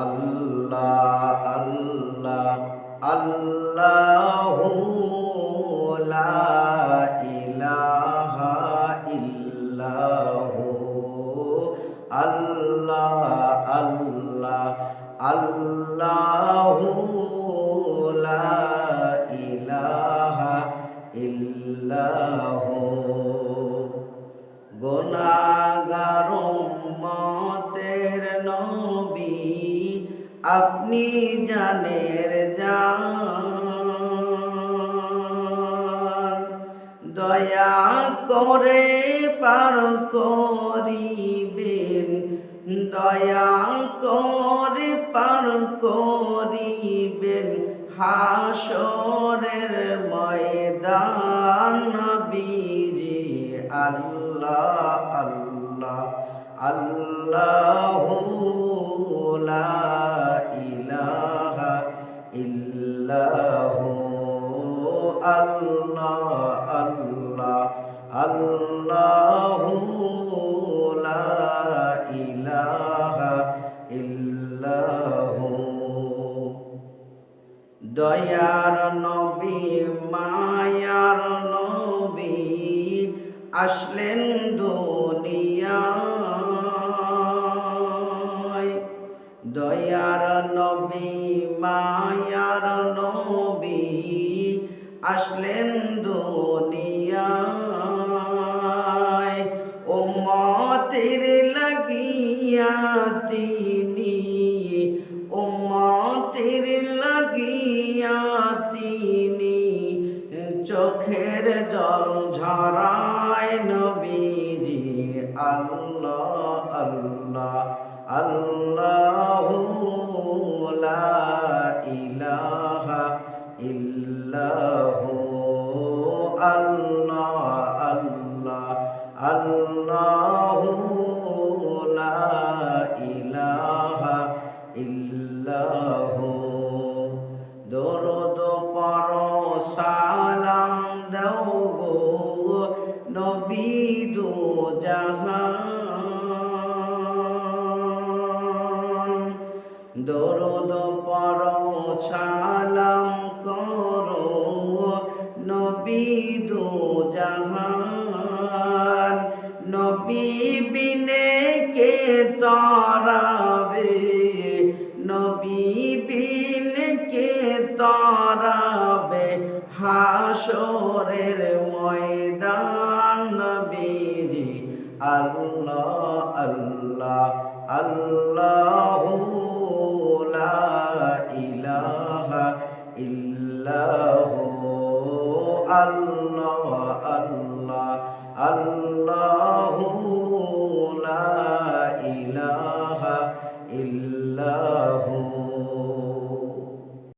আল্লাহ আল্লাহ আল্লাহু লা ইলাহা ইল্লাহু আল্লাহ আল্লাহ আল্লাহু লা ইলাহা ইল্লাহু গুনাহগার উম্মতের নবী আপনি জানের জান, দয়া করে পার করিবেন, দয়া করে পার করিবেন হাসরের ময়দান নবীজি। আল্লাহ আল্লাহ আল্লাহু লা ইলাহা ইল্লাহু আল্লাহ আল্লাহ আল্লাহু লা ইলাহা ইল্লাহু। দয়ার নবী মায়ার নবী আসলেন দুনিয়ায়, দয়ার নবী মায়ার নবী আসলেন দুনিয়ায়। উম্মতের লাগিয়া তিনি, উম্মতের লাগিয়া তিনি চোখের জল ঝরায় নবীজি। আল্লাহ আল্লাহ আল্লাহু লা ইলাহা ইল্লাহু আল্লাহ আল্লাহ আল্লাহু লা ইলাহা ইল্লাহু। দরুদ পড়ো সালাম দাও গো নবী দু জাহান, দরুদ পড়ো সালাম করো নবী দু জাহান। নবী বিনে কে তারাবে, নবী বিনে কে তারাবে হাসরের ময়দান নবীজি। আল্লাহ আল্লাহ আল্লাহু লা ইলাহা ইল্লাহু আল্লাহ আল্লাহ আল্লাহু লা ইলাহা ইল্লাহু।